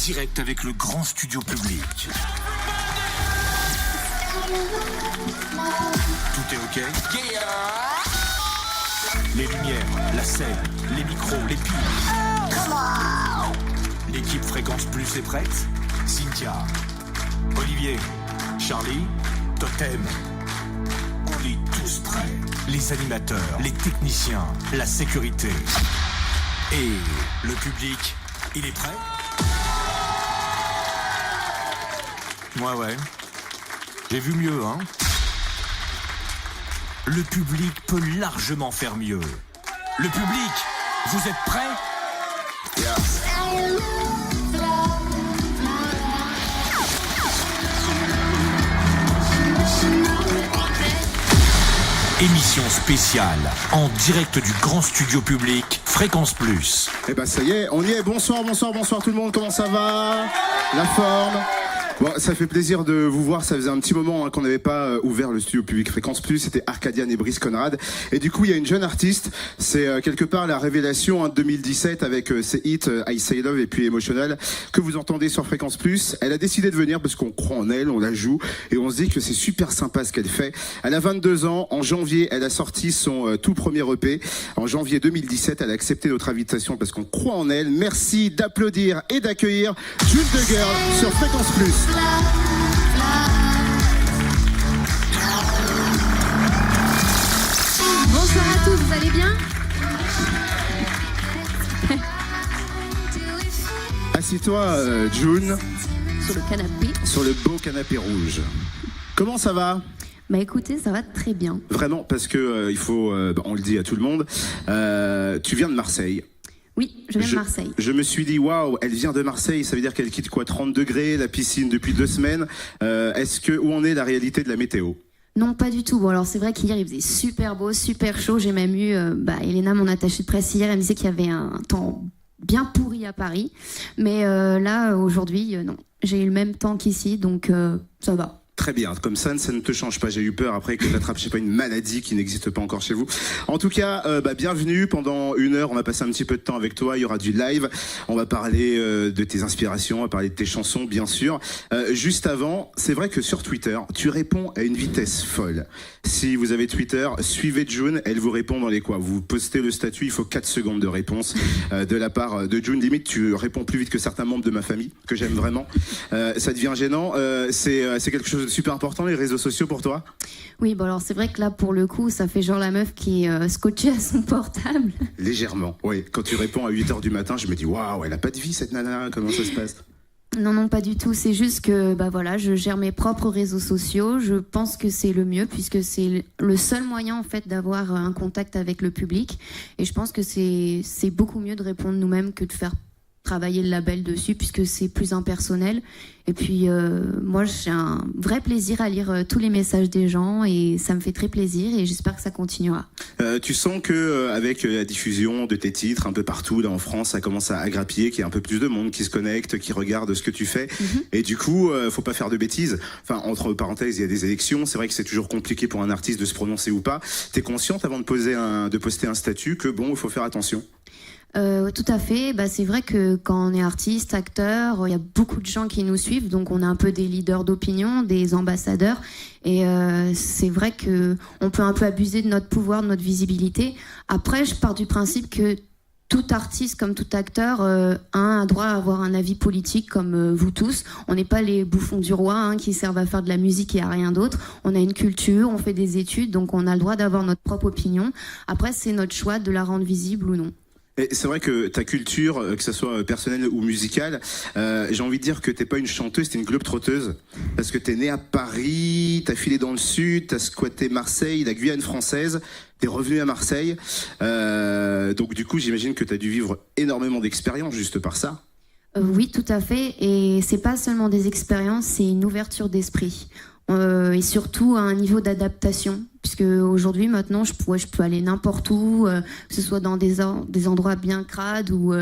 direct avec le grand studio public. Tout est OK? Yeah. Les lumières, la scène, les micros, les piles. L'équipe Fréquence Plus est prête? Cynthia, Olivier, Charlie, Totem. On est tous prêts. Les animateurs, les techniciens, la sécurité. Et le public, il est prêt? Ouais. J'ai vu mieux, hein? Le public peut largement faire mieux. Le public, vous êtes prêts? Yeah. Émission spéciale, en direct du grand studio public, Fréquence Plus. Eh ben ça y est, on y est. Bonsoir tout le monde, comment ça va? La forme? Bon, ça fait plaisir de vous voir, ça faisait un petit moment qu'on n'avait pas ouvert le studio public Fréquence Plus, c'était Arcadiane et Brice Conrad. Et du coup, il y a une jeune artiste, c'est quelque part la révélation de 2017 avec ses hits I Say Love et puis Emotional, que vous entendez sur Fréquence Plus. Elle a décidé de venir parce qu'on croit en elle, on la joue, et on se dit que c'est super sympa ce qu'elle fait. Elle a 22 ans, en janvier, elle a sorti son tout premier EP. En janvier 2017, elle a accepté notre invitation parce qu'on croit en elle. Merci d'applaudir et d'accueillir June the Girl sur Fréquence Plus. Bonsoir à tous, vous allez bien? Assieds-toi, June. Sur le canapé. Sur le beau canapé rouge. Comment ça va? Bah écoutez, ça va très bien. Vraiment, parce que il faut, on le dit à tout le monde, tu viens de Marseille. Oui, je viens de Marseille. Je me suis dit, waouh, elle vient de Marseille, ça veut dire qu'elle quitte quoi, 30 degrés, la piscine depuis 2 semaines. Où en est la réalité de la météo? Non, pas du tout. Bon, alors c'est vrai qu'hier il faisait super beau, super chaud. J'ai même eu, Elena, mon attachée de presse hier, elle me disait qu'il y avait un temps bien pourri à Paris. Mais là, aujourd'hui, non. J'ai eu le même temps qu'ici, donc ça va. Très bien, comme ça ne te change pas. J'ai eu peur après que j'attrape, je sais pas, une maladie qui n'existe pas encore chez vous. En tout cas, bienvenue. Pendant 1 heure, on va passer un petit peu de temps avec toi. Il y aura du live. On va parler de tes inspirations, on va parler de tes chansons, bien sûr. Juste avant, c'est vrai que sur Twitter, tu réponds à une vitesse folle. Si vous avez Twitter, suivez June. Elle vous répond dans les quoi? Vous postez le statut, il faut 4 secondes de réponse de la part de June. Limite, tu réponds plus vite que certains membres de ma famille, que j'aime vraiment. Ça devient gênant. C'est quelque chose de super important, les réseaux sociaux pour toi? Oui, bon alors c'est vrai que là pour le coup ça fait genre la meuf qui est scotchée à son portable. Légèrement, oui. Quand tu réponds à 8h du matin, je me dis waouh, elle a pas de vie cette nana, comment ça se passe? Non, pas du tout. C'est juste que je gère mes propres réseaux sociaux. Je pense que c'est le mieux puisque c'est le seul moyen en fait d'avoir un contact avec le public. Et je pense que c'est beaucoup mieux de répondre nous-mêmes que de faire travailler le label dessus puisque c'est plus impersonnel. Et puis moi j'ai un vrai plaisir à lire tous les messages des gens et ça me fait très plaisir et j'espère que ça continuera. Tu sens que avec la diffusion de tes titres un peu partout là en France, ça commence à grappiller, qu'il y a un peu plus de monde qui se connecte, qui regarde ce que tu fais. Et du coup faut pas faire de bêtises. Enfin, entre parenthèses, il y a des élections, c'est vrai que c'est toujours compliqué pour un artiste de se prononcer ou pas. T'es consciente avant de poster un statut que bon, il faut faire attention? Tout à fait. C'est vrai que quand on est artiste, acteur, il y a beaucoup de gens qui nous suivent, donc on est un peu des leaders d'opinion, des ambassadeurs. Et c'est vrai que on peut un peu abuser de notre pouvoir, de notre visibilité. Après, je pars du principe que tout artiste, comme tout acteur, a un droit à avoir un avis politique comme vous tous. On n'est pas les bouffons du roi qui servent à faire de la musique et à rien d'autre. On a une culture, on fait des études, donc on a le droit d'avoir notre propre opinion. Après, c'est notre choix de la rendre visible ou non. Et c'est vrai que ta culture, que ce soit personnelle ou musicale, j'ai envie de dire que t'es pas une chanteuse, t'es une globe-trotteuse. Parce que t'es née à Paris, t'as filé dans le sud, t'as squatté Marseille, la Guyane française, t'es revenu à Marseille. Donc du coup, j'imagine que t'as dû vivre énormément d'expériences juste par ça. Oui, tout à fait. Et c'est pas seulement des expériences, c'est une ouverture d'esprit. Et surtout à un niveau d'adaptation, puisque aujourd'hui maintenant je peux aller n'importe où, que ce soit dans des endroits bien crades ou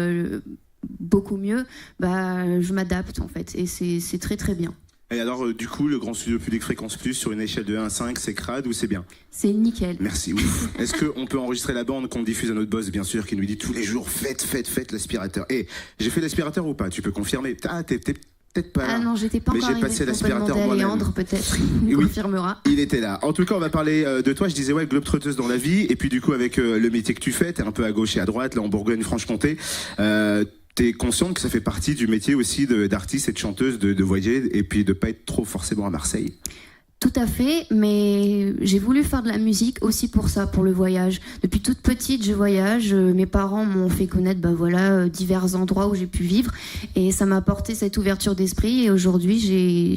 beaucoup mieux, je m'adapte en fait et c'est très très bien. Et alors, du coup, le grand studio public Fréquence Plus, sur une échelle de 1 à 5, c'est crade ou c'est bien? C'est nickel. Merci, ouf. Est-ce qu'on peut enregistrer la bande qu'on diffuse à notre boss, bien sûr, qui nous dit tous les jours, faites l'aspirateur. Et j'ai fait l'aspirateur ou pas? Tu peux confirmer? Ah, t'es peut-être pas là. Ah non, j'étais pas mais encore j'ai passé l'aspirateur moi-même. Léandre, peut-être, il oui, confirmera. Il était là. En tout cas, on va parler de toi. Je disais, ouais, globe-trotteuse dans la vie. Et puis, du coup, avec le métier que tu fais, t'es un peu à gauche et à droite, là, en Bourgogne-Franche-Comté. T'es consciente que ça fait partie du métier aussi d'artiste et de chanteuse de voyager et puis de pas être trop forcément à Marseille? Tout à fait, mais j'ai voulu faire de la musique aussi pour ça, pour le voyage. Depuis toute petite, je voyage. Mes parents m'ont fait connaître divers endroits où j'ai pu vivre et ça m'a apporté cette ouverture d'esprit. Et aujourd'hui,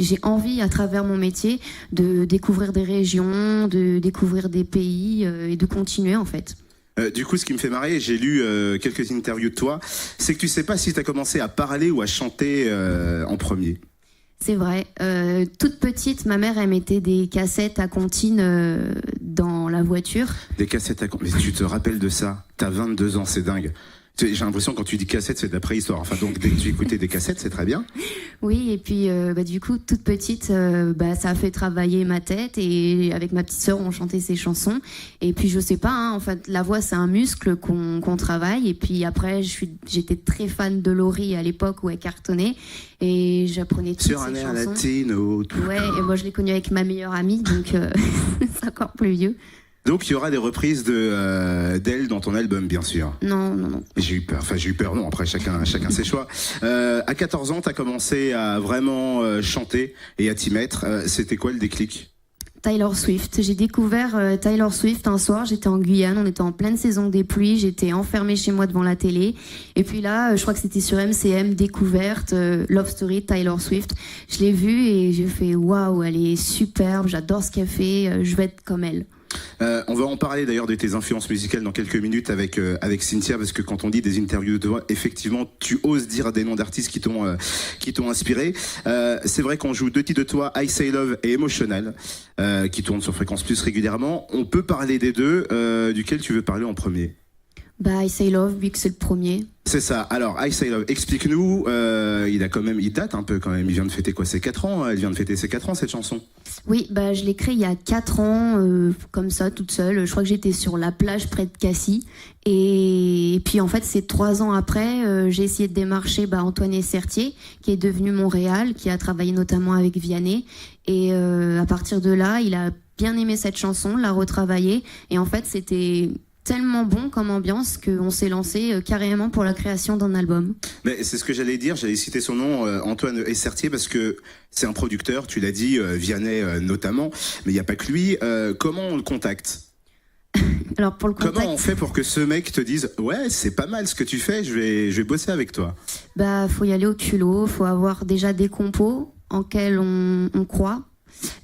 j'ai envie, à travers mon métier, de découvrir des régions, de découvrir des pays et de continuer en fait. Du coup, ce qui me fait marrer, j'ai lu quelques interviews de toi, c'est que tu sais pas si tu as commencé à parler ou à chanter en premier. C'est vrai. Toute petite, ma mère, elle mettait des cassettes à comptine dans la voiture. Des cassettes à comptine. Mais tu te rappelles de ça? T'as 22 ans, c'est dingue. J'ai l'impression que quand tu dis cassette, c'est de la préhistoire. Enfin, donc dès que tu écoutais des cassettes, c'est très bien. Oui, et puis du coup, toute petite, ça a fait travailler ma tête et avec ma petite sœur, on chantait ses chansons. Et puis je sais pas, hein, en fait, la voix c'est un muscle qu'on travaille. Et puis après, j'étais très fan de Laurie à l'époque où elle cartonnait et j'apprenais toutes ses chansons. Sur un air latino. Ouais, et moi je l'ai connue avec ma meilleure amie, donc c'est encore plus vieux. Donc il y aura des reprises d'elle dans ton album, bien sûr. Non. J'ai eu peur. Enfin, j'ai eu peur. Non, après chacun ses choix. À 14 ans, t'as commencé à vraiment chanter et à t'y mettre. C'était quoi le déclic? Taylor Swift. J'ai découvert Taylor Swift un soir, j'étais en Guyane, on était en pleine saison des pluies, j'étais enfermée chez moi devant la télé. Et puis là, je crois que c'était sur MCM, découverte, Love Story, Taylor Swift. Je l'ai vue et j'ai fait waouh, elle est superbe, j'adore ce qu'elle fait, je vais être comme elle. On va en parler d'ailleurs de tes influences musicales dans quelques minutes avec Cynthia, parce que quand on dit des interviews de toi, effectivement tu oses dire des noms d'artistes qui t'ont inspiré. C'est vrai qu'on joue deux titres de toi, I Say Love et Emotional, qui tournent sur Fréquence Plus régulièrement. On peut parler des deux, duquel tu veux parler en premier? I Say Love, vu que c'est le premier. C'est ça. Alors, I Say Love, explique-nous. Il date un peu quand même. Il vient de fêter quoi? Ses 4 ans? Elle vient de fêter ses 4 ans, cette chanson? Oui, je l'ai créée il y a 4 ans, comme ça, toute seule. Je crois que j'étais sur la plage près de Cassis. Et puis, en fait, c'est 3 ans après, j'ai essayé de démarcher Antoine Essertier, qui est devenu Montréal, qui a travaillé notamment avec Vianney. Et à partir de là, il a bien aimé cette chanson, l'a retravaillée. Et en fait, c'était tellement bon comme ambiance qu'on s'est lancé carrément pour la création d'un album. Mais c'est ce que j'allais dire, j'allais citer son nom, Antoine Essertier, parce que c'est un producteur, tu l'as dit, Vianney notamment, mais il n'y a pas que lui. Comment on le contacte? Alors pour le contact, comment on fait pour que ce mec te dise ouais, c'est pas mal ce que tu fais, je vais bosser avec toi? Faut y aller au culot, faut avoir déjà des compos en quels on croit.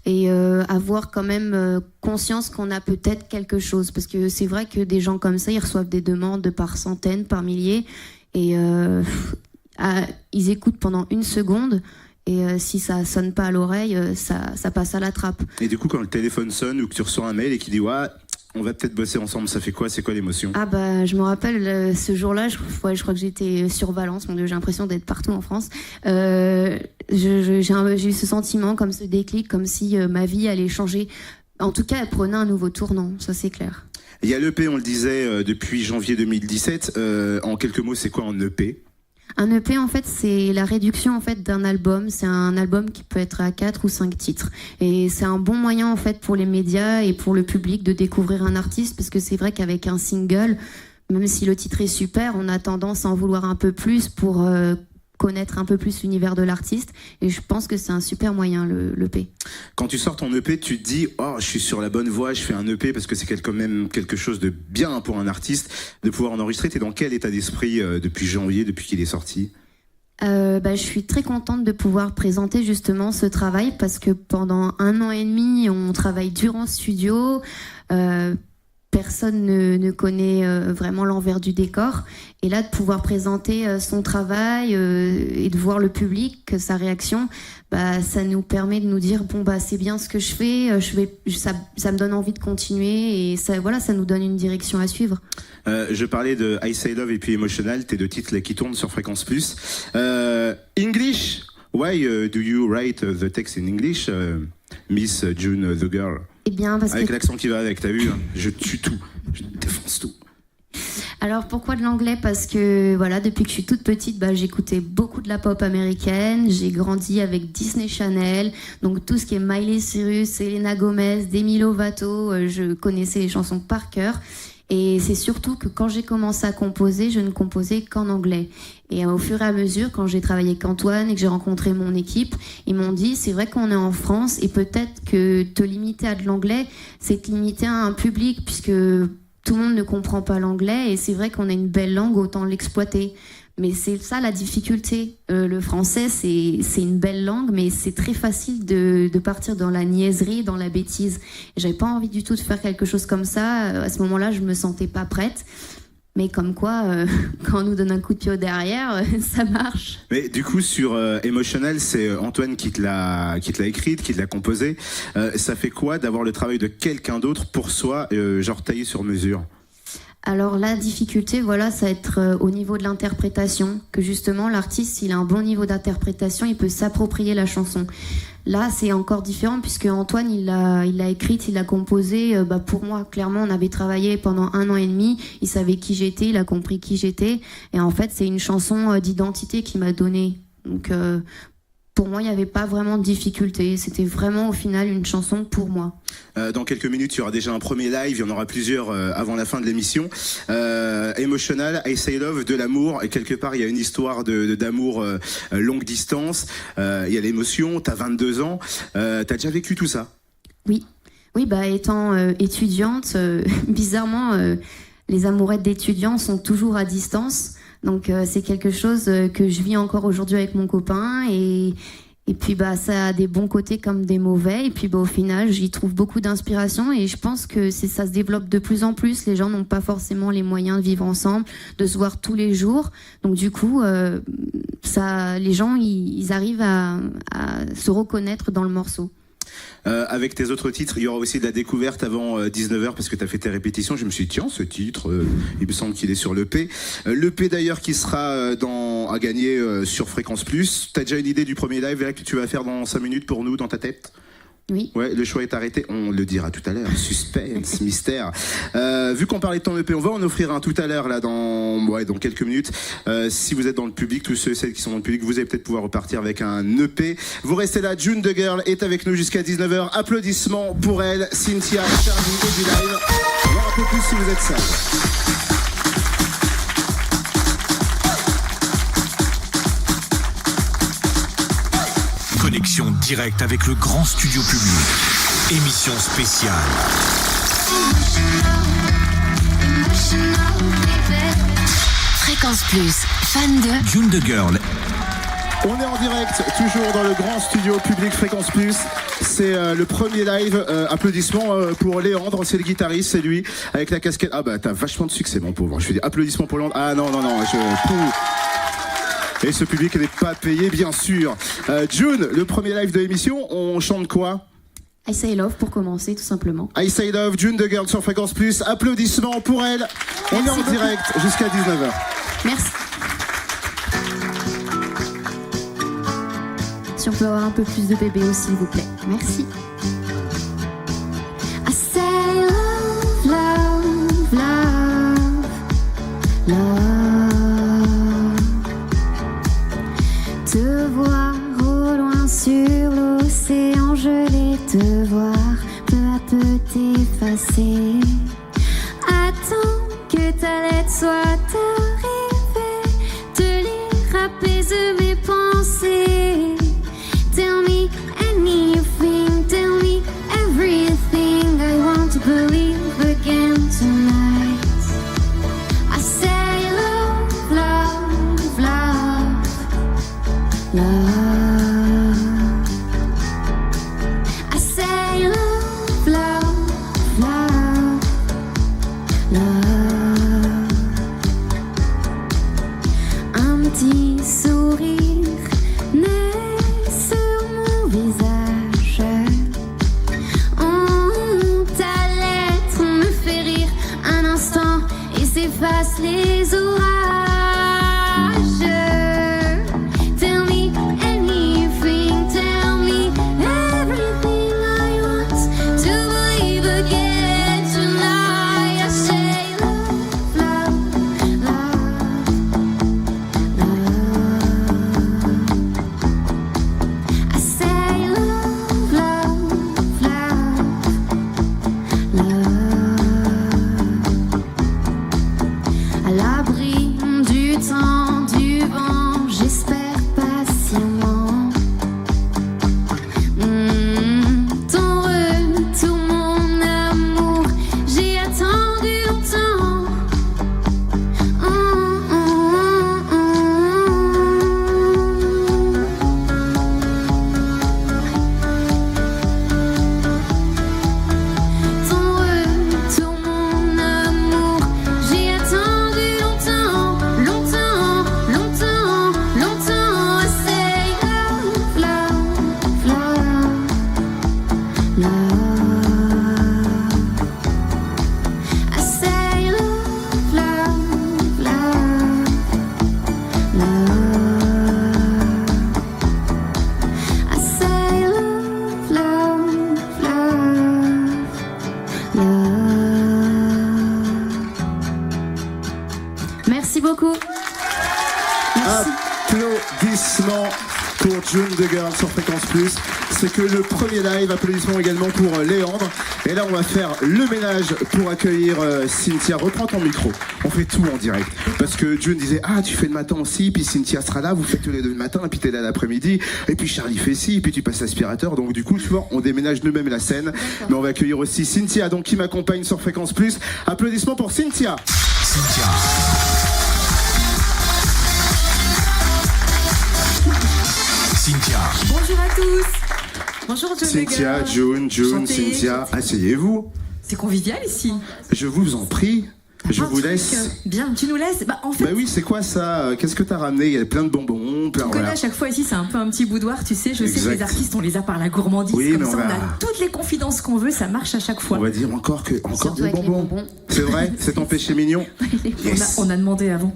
Et avoir quand même conscience qu'on a peut-être quelque chose, parce que c'est vrai que des gens comme ça, ils reçoivent des demandes par centaines, par milliers, et ils écoutent pendant 1 seconde, et si ça sonne pas à l'oreille, ça passe à la trappe. Et du coup, quand le téléphone sonne ou que tu reçois un mail et qu'il dit ouais, on va peut-être bosser ensemble, ça fait quoi? C'est quoi l'émotion? Je me rappelle ce jour-là, je crois que j'étais sur Valence, donc j'ai l'impression d'être partout en France. J'ai eu ce sentiment, comme ce déclic, comme si ma vie allait changer. En tout cas, elle prenait un nouveau tournant, ça c'est clair. Il y a l'EP, on le disait, depuis janvier 2017. En quelques mots, c'est quoi un EP? Un EP, en fait, c'est la réduction en fait d'un album. C'est un album qui peut être à 4 ou 5 titres. Et c'est un bon moyen en fait pour les médias et pour le public de découvrir un artiste, parce que c'est vrai qu'avec un single, même si le titre est super, on a tendance à en vouloir un peu plus pour connaître un peu plus l'univers de l'artiste. Et je pense que c'est un super moyen, l'EP. Quand tu sors ton EP, tu te dis oh, je suis sur la bonne voie, je fais un EP, parce que c'est quand même quelque chose de bien pour un artiste de pouvoir en enregistrer. T'es dans quel état d'esprit depuis janvier, depuis qu'il est sorti? Je suis très contente de pouvoir présenter justement ce travail, parce que pendant 1 an et demi, on travaille dur en studio. Personne ne connaît vraiment l'envers du décor. Et là, de pouvoir présenter son travail et de voir le public, sa réaction, ça nous permet de nous dire c'est bien ce que je fais, ça me donne envie de continuer, et ça nous donne une direction à suivre. Je parlais de I Say Love et puis Emotional, tes 2 titres là, qui tournent sur Fréquence Plus. English Why do you write the text in English, Miss June the girl? Eh bien, parce avec que... l'accent qui va avec, t'as vu, hein, je tue tout, je défonce tout. Alors pourquoi de l'anglais? Parce que voilà, depuis que je suis toute petite, j'écoutais beaucoup de la pop américaine. J'ai grandi avec Disney Channel, donc tout ce qui est Miley Cyrus, Selena Gomez, Demi Lovato, je connaissais les chansons par cœur. Et c'est surtout que quand j'ai commencé à composer, je ne composais qu'en anglais. Et au fur et à mesure, quand j'ai travaillé avec Antoine et que j'ai rencontré mon équipe, ils m'ont dit, c'est vrai qu'on est en France et peut-être que te limiter à de l'anglais, c'est te limiter à un public, puisque tout le monde ne comprend pas l'anglais. Et c'est vrai qu'on a une belle langue, autant l'exploiter. Mais c'est ça la difficulté. Le français, c'est une belle langue, mais c'est très facile de partir dans la niaiserie, dans la bêtise. Et j'avais pas envie du tout de faire quelque chose comme ça. À ce moment-là, je me sentais pas prête. Mais comme quoi, quand on nous donne un coup de pied au derrière, ça marche. Mais du coup, sur Emotional, c'est Antoine qui te l'a écrite, qui te l'a composée. Ça fait quoi d'avoir le travail de quelqu'un d'autre pour soi, genre taillé sur mesure? Alors la difficulté, voilà, ça va être au niveau de l'interprétation, que justement l'artiste, s'il a un bon niveau d'interprétation, il peut s'approprier la chanson. Là, c'est encore différent puisque Antoine, il l'a écrite, il l'a composée. Pour moi, clairement, on avait travaillé pendant 1 an et demi. Il savait qui j'étais, il a compris qui j'étais. Et en fait, c'est une chanson d'identité qu'il m'a donnée. Donc, pour moi, il n'y avait pas vraiment de difficulté. C'était vraiment, au final, une chanson pour moi. Dans quelques minutes, il y aura déjà un premier live. Il y en aura plusieurs avant la fin de l'émission. Emotional, I Say Love, de l'amour. Et quelque part, il y a une histoire d'amour longue distance. Il y a l'émotion. T'as 22 ans. T'as déjà vécu tout ça? Oui. Oui, étant étudiante, bizarrement, les amourettes d'étudiants sont toujours à distance. Donc c'est quelque chose que je vis encore aujourd'hui avec mon copain et puis ça a des bons côtés comme des mauvais et puis au final j'y trouve beaucoup d'inspiration et je pense que ça se développe de plus en plus. Les gens n'ont pas forcément les moyens de vivre ensemble, de se voir tous les jours. Donc du coup les gens ils arrivent à se reconnaître dans le morceau. Avec tes autres titres, il y aura aussi de la découverte avant 19h parce que tu as fait tes répétitions. Je me suis dit, tiens, ce titre, il me semble qu'il est sur l'EP. L'EP d'ailleurs qui sera à gagner sur Fréquence Plus. Tu as déjà une idée du premier live là, que tu vas faire dans 5 minutes pour nous, dans ta tête? Oui. Ouais, le choix est arrêté. On le dira tout à l'heure. Suspense, mystère. Vu qu'on parlait de ton EP, on va en offrir un tout à l'heure là dans quelques minutes. Si vous êtes dans le public, tous ceux et celles qui sont dans le public, vous allez peut-être pouvoir repartir avec un EP. Vous restez là. June the Girl est avec nous jusqu'à 19h. Applaudissements pour elle, Cynthia, Charlie et du live. Voir un peu plus si vous êtes sage. Connexion directe avec le grand studio public. Émission spéciale. Fréquence Plus, fan de June the Girl. On est en direct, toujours dans le grand studio public Fréquence Plus. C'est le premier live. Applaudissements pour Léandre, c'est le guitariste, c'est lui, avec la casquette. Ah t'as vachement de succès, mon pauvre. Je fais des applaudissements pour Léandre. Ah non, Et ce public n'est pas payé, bien sûr. June, le premier live de l'émission, on chante quoi? I Say Love pour commencer, tout simplement. I Say Love, June the Girl sur Fréquence Plus. Applaudissements pour elle. On est en direct jusqu'à 19h. Merci. Si on peut avoir un peu plus de bébé aussi, s'il vous plaît. Merci. I say love, love, love, love. Te voir au loin sur l'océan gelé, te voir peu à peu t'effacer. Attends que ta lettre soit arrivée, te lire apaise mes pensées. Tell me anything, tell me everything. I want to believe again tonight. I say love, love, love, love. I say love, love, love, love. Un petit sourire naît sur mon visage. Oh, ta lettre me fait rire un instant et s'efface les orages. Tell me anything, temps, du vent, j'espère patiemment. Ton retour, mon amour, j'ai attendu longtemps. Ton retour, mon amour, j'ai attendu longtemps, longtemps, longtemps, longtemps. I say love, love, love, love. I say love, love, love, love. I say love, love, love, love. Merci beaucoup. Merci. Applaudissements pour June the Girl sur Fréquence Plus. C'est que le premier live. Applaudissements également pour Léandre. Et là, on va faire le ménage pour accueillir Cynthia. Reprends ton micro. On fait tout en direct. Parce que June disait, ah, tu fais le matin aussi, puis Cynthia sera là, vous faites tous les deux le matin, et puis t'es là l'après-midi, et puis Charlie fait ci, et puis tu passes l'aspirateur. Donc du coup, tu vois, on déménage nous-mêmes la scène. Mais on va accueillir aussi Cynthia, donc qui m'accompagne sur Fréquence Plus. Applaudissements pour Cynthia. Cynthia. Cynthia. Bonjour à tous. Bonjour June Cynthia, the Girl. June, Enchantée. Cynthia, asseyez-vous. C'est convivial ici. Je vous en prie. Je Un vous truc, laisse. Bien, tu nous laisses. Bah en fait, Bah oui, c'est quoi ça? Qu'est-ce que t'as ramené? Il y a plein de bonbons, plein on connaît voilà. à chaque fois ici, c'est un peu un petit boudoir, tu sais. Je sais que Exact. les artistes, on les a par la gourmandise. Oui, comme mais ça, on on va- a toutes les confidences qu'on veut, ça marche à chaque fois. On va dire encore Surtout des avec les bonbons. bonbons. C'est vrai? C'est ton péché mignon? Yes. On a demandé avant.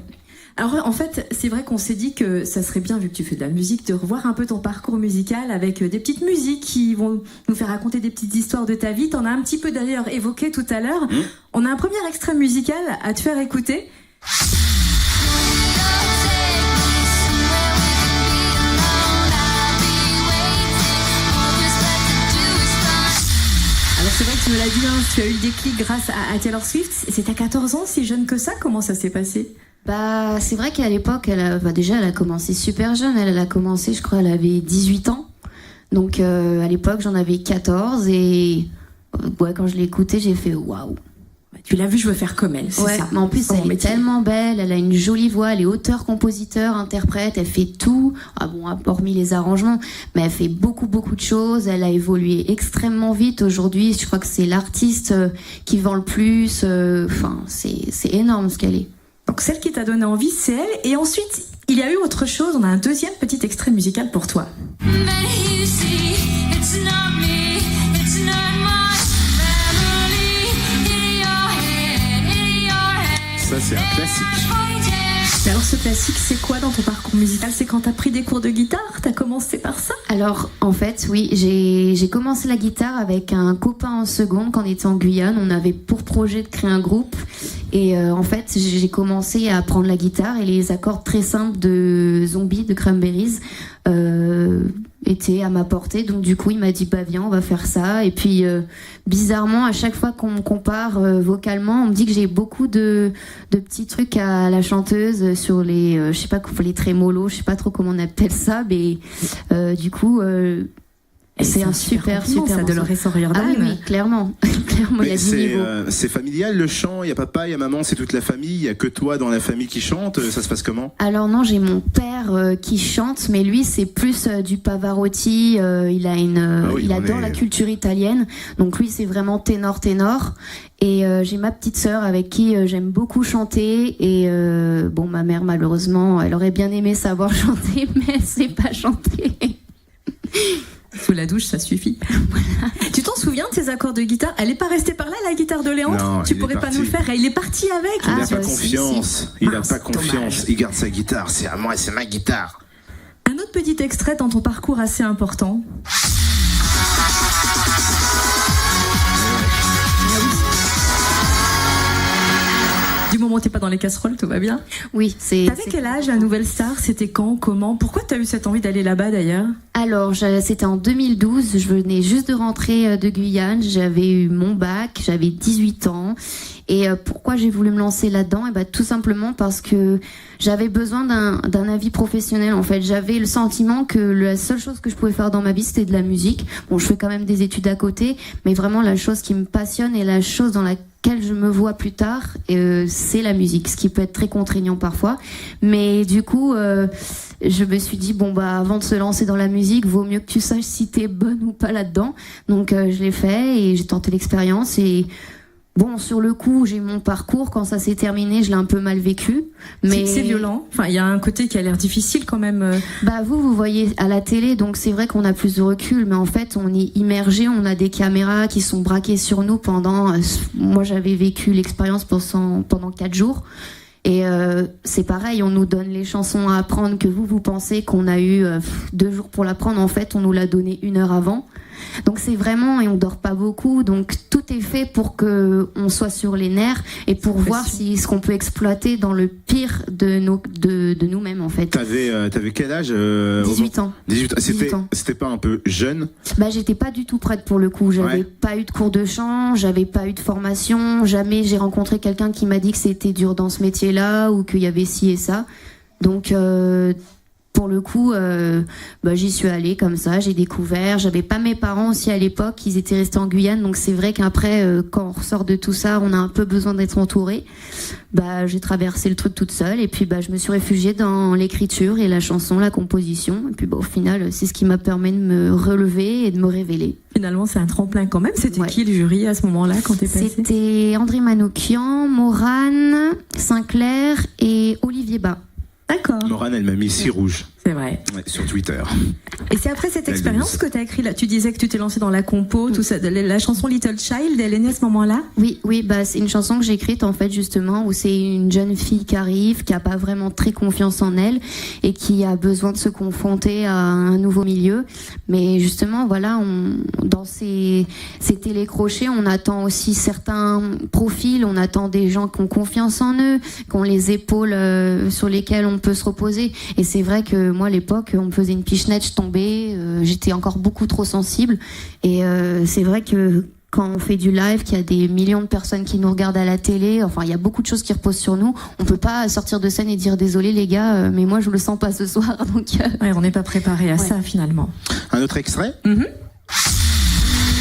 Alors en fait, c'est vrai qu'on s'est dit que ça serait bien, vu que tu fais de la musique, de revoir un peu ton parcours musical avec des petites musiques qui vont nous faire raconter des petites histoires de ta vie. T'en as un petit peu d'ailleurs évoqué tout à l'heure. On a un premier extrait musical à te faire écouter. Alors c'est vrai que tu me l'as dit, hein, tu as eu le déclic grâce à Taylor Swift. C'est à 14 ans, si jeune que ça. Comment ça s'est passé? Bah, c'est vrai qu'à l'époque, déjà, elle a commencé super jeune. Elle a commencé, je crois, elle avait 18 ans. Donc, à l'époque, j'en avais 14. Et ouais, quand je l'ai écoutée, j'ai fait waouh. Tu l'as vu, je veux faire comme elle, c'est Ouais, ça. mais en plus, Son elle est métier. tellement belle. Elle a une jolie voix. Elle est auteur, compositeur, interprète. Elle fait tout. Ah bon, hormis les arrangements. Mais elle fait beaucoup, beaucoup de choses. Elle a évolué extrêmement vite. Aujourd'hui, je crois que c'est l'artiste qui vend le plus. Enfin, c'est énorme ce qu'elle est. Donc celle qui t'a donné envie, c'est elle. Et ensuite, il y a eu autre chose. On a un deuxième petit extrait musical pour toi. Ça, c'est un classique. Et alors ce classique, c'est quoi dans ton parcours musical? C'est quand t'as pris des cours de guitare? T'as commencé par ça? Alors, en fait, oui, j'ai commencé la guitare avec un copain en seconde quand on était en Guyane. On avait pour projet de créer un groupe. Et en fait, j'ai commencé à apprendre la guitare et les accords très simples de Zombie, de Cranberries, étaient à ma portée. Donc du coup, il m'a dit, bah viens, on va faire ça. Et puis, bizarrement, à chaque fois qu'on me compare vocalement, on me dit que j'ai beaucoup de petits trucs à la chanteuse sur les, je sais pas, les trémolos, je sais pas trop comment on appelle ça, mais du coup, c'est un super compliment, ça, morceau. Dolores Ah O'Riordan. oui, oui, clairement. Clairement, il y Mais a du niveau. c'est familial le chant, il y a papa, il y a maman, c'est toute la famille, il y a que toi dans la famille qui chante, ça se passe comment? Alors non, j'ai mon père qui chante, mais lui c'est plus du Pavarotti. Il a oui, il on adore est- la culture italienne, donc lui c'est vraiment ténor. Et j'ai ma petite sœur avec qui j'aime beaucoup chanter. Et bon, ma mère malheureusement, elle aurait bien aimé savoir chanter, mais elle sait pas chanter. Sous la douche, ça suffit. Tu t'en souviens de ces accords de guitare? Elle est pas restée par là, la guitare de Léandre? Non, Tu il est pourrais pas parti. nous le faire? Et il est parti avec. Il n'a Ah, pas si, confiance, si. il n'a Ah, pas c'est confiance, dommage. il garde sa guitare, c'est à moi, c'est ma guitare. Un autre petit extrait dans ton parcours assez important. Du moment où t'es pas dans les casseroles, tout va bien. Oui, c'est. T'avais quel âge la Nouvelle Star? C'était quand? Comment? Pourquoi t'as eu cette envie d'aller là-bas d'ailleurs? Alors, c'était en 2012, je venais juste de rentrer de Guyane, j'avais eu mon bac, j'avais 18 ans Et pourquoi j'ai voulu me lancer là-dedans? Et tout simplement parce que j'avais besoin d'un avis professionnel. En fait, j'avais le sentiment que la seule chose que je pouvais faire dans ma vie, c'était de la musique. Bon, je fais quand même des études à côté, mais vraiment la chose qui me passionne et la chose dans laquelle je me vois plus tard, c'est la musique, ce qui peut être très contraignant parfois. Mais du coup, je me suis dit, avant de se lancer dans la musique, vaut mieux que tu saches si t'es bonne ou pas là-dedans. Donc je l'ai fait et j'ai tenté l'expérience. Et bon, sur le coup, j'ai mon parcours. Quand ça s'est terminé, je l'ai un peu mal vécu. Mais c'est violent. Enfin, il y a un côté qui a l'air difficile quand même. Vous voyez à la télé, donc c'est vrai qu'on a plus de recul, mais en fait, on est immergé. On a des caméras qui sont braquées sur nous pendant. Moi, j'avais vécu l'expérience pendant 4 jours. Et c'est pareil, on nous donne les chansons à apprendre que vous pensez qu'on a eu 2 jours pour l'apprendre. En fait, on nous l'a donné 1 heure avant. Donc c'est vraiment, et on dort pas beaucoup, donc tout est fait pour que on soit sur les nerfs et pour voir si ce qu'on peut exploiter dans le pire de nous-mêmes en fait. T'avais quel âge 18 ans. 18 ans. C'était pas un peu jeune? J'étais pas du tout prête pour le coup. J'avais pas eu de cours de chant, j'avais pas eu de formation, jamais j'ai rencontré quelqu'un qui m'a dit que c'était dur dans ce métier-là ou qu'il y avait ci et ça. Donc pour le coup, j'y suis allée comme ça, j'ai découvert. J'avais pas mes parents aussi à l'époque, ils étaient restés en Guyane, donc c'est vrai qu'après, quand on ressort de tout ça, on a un peu besoin d'être entouré. J'ai traversé le truc toute seule, et puis je me suis réfugiée dans l'écriture et la chanson, la composition. Et puis au final, c'est ce qui m'a permis de me relever et de me révéler. Finalement, c'est un tremplin quand même. C'était qui le jury à ce moment-là quand t'es passée? C'était André Manoukian, Morane, Sinclair et Olivier Bas. D'accord. Morane, elle m'a mis 6 rouges. C'est vrai. Ouais, sur Twitter. Et c'est après cette expérience que tu as écrit là. Tu disais que tu t'es lancée dans la compo, tout ça. La chanson Little Child, elle est née à ce moment-là? Oui, c'est une chanson que j'ai écrite en fait justement où c'est une jeune fille qui arrive, qui a pas vraiment très confiance en elle et qui a besoin de se confronter à un nouveau milieu. Mais justement, dans ces télécrochets, on attend aussi certains profils, on attend des gens qui ont confiance en eux, qui ont les épaules sur lesquelles on peut se reposer. Et c'est vrai que moi, à l'époque, on me faisait une pichenette, je tombais, j'étais encore beaucoup trop sensible. Et c'est vrai que quand on fait du live, qu'il y a des millions de personnes qui nous regardent à la télé, il y a beaucoup de choses qui reposent sur nous. On peut pas sortir de scène et dire désolé les gars, mais moi je le sens pas ce soir. Donc on n'est pas préparé à ça finalement. Un autre extrait?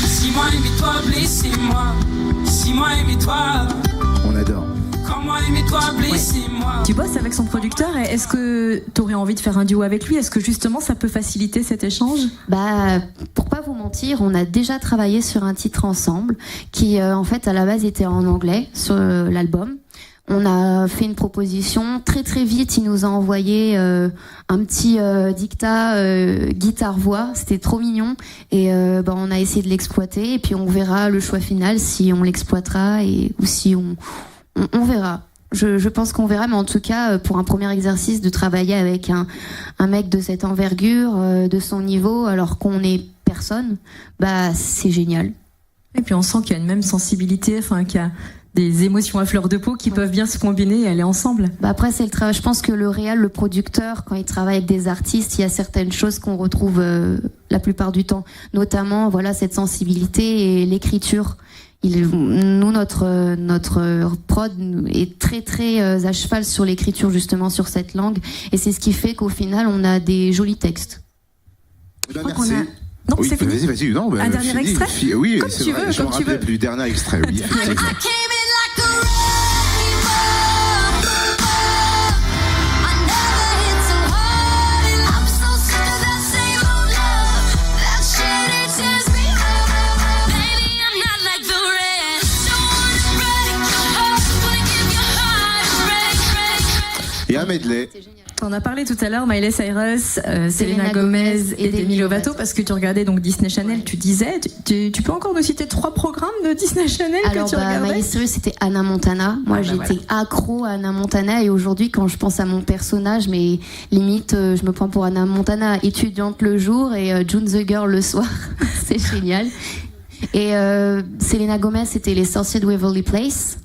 Si moi aimez-toi, blessez-moi. Si moi aimez-toi. On adore. Comment aimez-toi, blessez-moi. Tu bosses avec son producteur, et est-ce que tu aurais envie de faire un duo avec lui? Est-ce que justement ça peut faciliter cet échange? Pour pas vous mentir, on a déjà travaillé sur un titre ensemble qui en fait à la base était en anglais sur l'album. On a fait une proposition très très vite, il nous a envoyé un petit dictat guitare-voix, c'était trop mignon et on a essayé de l'exploiter et puis on verra le choix final si on l'exploitera ou si on verra. Je pense qu'on verra, mais en tout cas, pour un premier exercice, de travailler avec un mec de cette envergure, de son niveau, alors qu'on est personne, c'est génial. Et puis on sent qu'il y a une même sensibilité, qu'il y a des émotions à fleur de peau qui peuvent bien se combiner et aller ensemble. Après, c'est le travail. Je pense que le réal, le producteur, quand il travaille avec des artistes, il y a certaines choses qu'on retrouve la plupart du temps, notamment cette sensibilité et l'écriture. Nous, notre prod est très très à cheval sur l'écriture, justement sur cette langue, et c'est ce qui fait qu'au final on a des jolis textes. Merci. Non, c'est fini. Vas-y. Non, un dernier extrait? Oui, comme c'est tu vrai. veux, Je me rappelais plus. Dernier extrait, oui. Et un medley. On a parlé tout à l'heure, Miley Cyrus, Selena Gomez et Demi Lovato, parce que tu regardais donc Disney Channel, tu disais. Tu peux encore nous citer 3 programmes de Disney Channel que tu regardais? Miley Cyrus, c'était Hannah Montana. Moi, j'étais accro à Hannah Montana, et aujourd'hui, quand je pense à mon personnage, mais limite, je me prends pour Hannah Montana, étudiante le jour et June the Girl le soir. C'est génial. Et Selena Gomez, c'était Les Sorciers de Waverly Place.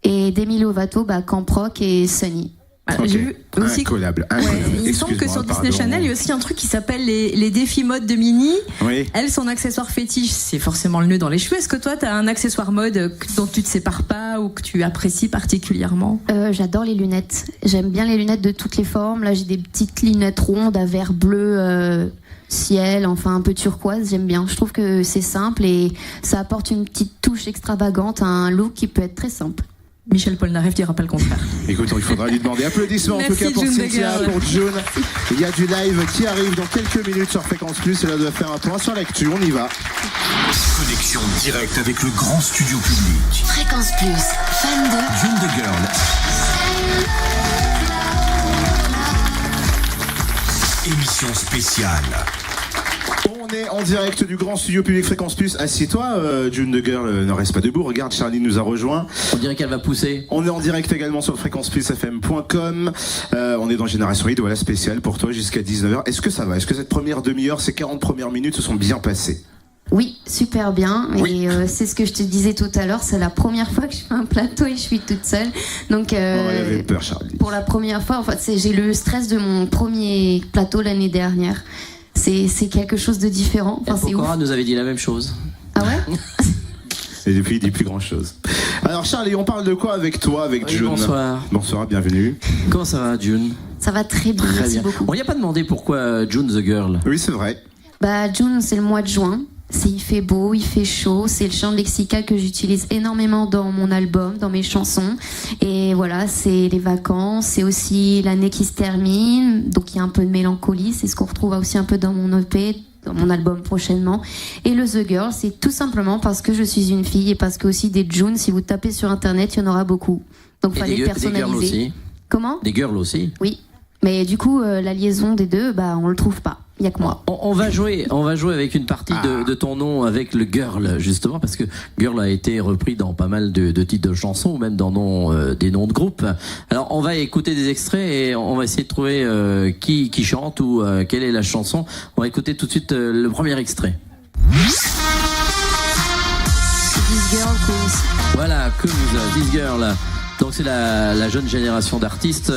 Et Demi Lovato, Camp Rock et Sunny. Ok. J'ai vu aussi. Incollable. Ouais, il me semble que sur Disney Channel, il y a aussi un truc qui s'appelle les défis mode de Minnie. Oui. Elle, son accessoire fétiche, c'est forcément le nœud dans les cheveux. Est-ce que toi, tu as un accessoire mode dont tu te sépares pas ou que tu apprécies particulièrement? J'adore les lunettes. J'aime bien les lunettes de toutes les formes. Là, j'ai des petites lunettes rondes à verre bleu ciel, enfin un peu turquoise. J'aime bien. Je trouve que c'est simple et ça apporte une petite touche extravagante à un look qui peut être très simple. Michel Polnareff dira pas le contraire. Écoute, il faudra lui demander applaudissements en tout Merci, cas pour June Cynthia, the Girl. pour June. Il y a du live qui arrive dans quelques minutes sur Fréquence Plus et là on doit faire un point sur l'actu. On y va. Connexion directe avec le grand studio public. Fréquence Plus, fan de June the Girl. Émission spéciale. On est en direct du grand studio public Fréquence Plus. Assieds-toi, June the Girl, ne reste pas debout. Regarde, Charlie nous a rejoint. On dirait qu'elle va pousser. On est en direct également sur fréquenceplusfm.com. On est dans Génération Hit, voilà, spécial pour toi jusqu'à 19h. Est-ce que ça va? Est-ce que cette première demi-heure, ces 40 premières minutes se sont bien passées? Oui, super bien. Oui. Et c'est ce que je te disais tout à l'heure. C'est la première fois que je fais un plateau et je suis toute seule. Donc, Oh, elle avait peur, Charlie. pour la première fois, en fait, j'ai le stress de mon premier plateau l'année dernière. C'est quelque chose de différent. Enfin, c'est ouf. Pokora nous avait dit la même chose. Ah ouais? Et depuis, il dit plus grand chose. Alors, Charlie, on parle de quoi avec toi, avec Oui, June? bonsoir. Bonsoir, bienvenue. Comment ça va, June? Ça va très bien. Très Merci bien. beaucoup. On n'y a pas demandé pourquoi June the Girl. Oui, c'est vrai. Bah, June, c'est le mois de juin. Il fait beau, il fait chaud. C'est le chant lexical que j'utilise énormément dans mon album, dans mes chansons. Et voilà, c'est les vacances, c'est aussi l'année qui se termine. Donc il y a un peu de mélancolie. C'est ce qu'on retrouve aussi un peu dans mon EP, dans mon album prochainement. Et le The Girl, c'est tout simplement parce que je suis une fille et parce que aussi des June, si vous tapez sur internet, il y en aura beaucoup. Donc Et fallait des personnaliser. girls aussi. Comment? Des girls aussi. Oui. Mais du coup, la liaison des deux, bah on le trouve pas. Il y a que moi. On va jouer avec une partie de ton nom avec le girl, justement, parce que girl a été repris dans pas mal de titres de chansons, ou même dans des noms de groupes. Alors, on va écouter des extraits et on va essayer de trouver qui chante ou quelle est la chanson. On va écouter tout de suite le premier extrait. This Girl Cruise. Voilà, Cruise, This Girl. Donc c'est la jeune génération d'artistes.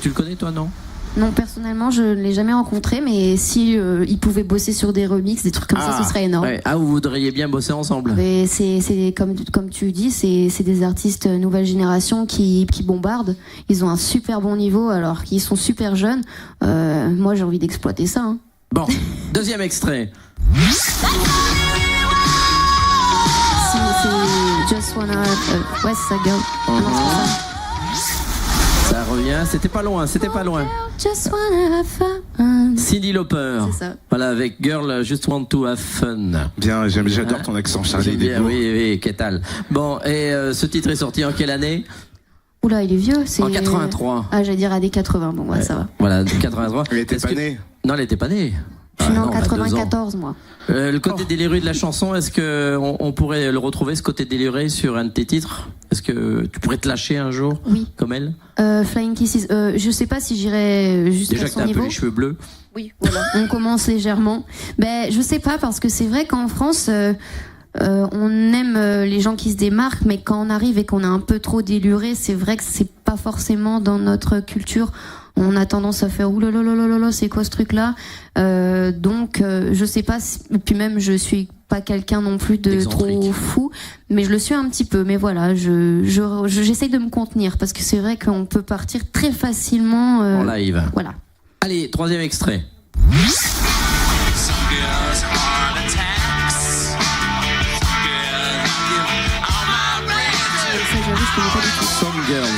Tu le connais, toi, non? Non, personnellement, je ne l'ai jamais rencontré, mais si il pouvait bosser sur des remixes, des trucs comme ça, ce serait énorme. Ouais. Ah, vous voudriez bien bosser ensemble? Mais c'est comme tu dis, c'est des artistes nouvelle génération qui bombardent. Ils ont un super bon niveau alors qu'ils sont super jeunes. Moi, j'ai envie d'exploiter ça. Hein. Bon, deuxième extrait. C'est Just Wanna... ouais, c'est ça, Girl. Ah non, c'est pas ça. Ça revient, c'était pas loin. Just Wanna Have Fun. Cyndi Lauper. C'est ça. Voilà, avec Girl Just Want to Have Fun. Bien, j'adore ton accent, Charlie. J'aime bien, il est beau. oui, qu'est-ce tal. Bon, et ce titre est sorti en quelle année? Oula, il est vieux. En 83. Ah, j'allais dire AD 80. Bon, ouais, ça va. Voilà, 83. Elle était Est-ce pas que- née. Non, elle était pas née. Je suis née en non, bah, 2 ans. 94, moi. Le côté déliré de la chanson, est-ce que on pourrait le retrouver, ce côté déliré, sur un de tes titres? Est-ce que tu pourrais te lâcher un jour, Oui. comme elle? Flying Kisses. Je sais pas si j'irai jusqu'à Déjà que son t'as un peu niveau. les cheveux bleus. Oui, voilà. On commence légèrement. Ben, je sais pas, parce que c'est vrai qu'en France, on aime les gens qui se démarquent, mais quand on arrive et qu'on a un peu trop déluré, c'est vrai que c'est pas forcément dans notre culture. On a tendance à faire oulala, c'est quoi ce truc-là? Donc, je sais pas. Et puis même, je suis pas quelqu'un non plus de Excentrique. trop fou, mais je le suis un petit peu. Mais voilà, j'essaye de me contenir parce que c'est vrai qu'on peut partir très facilement. En live. Voilà. Allez, troisième extrait. Ça, j'avoue, je connais pas du tout. Some Girls.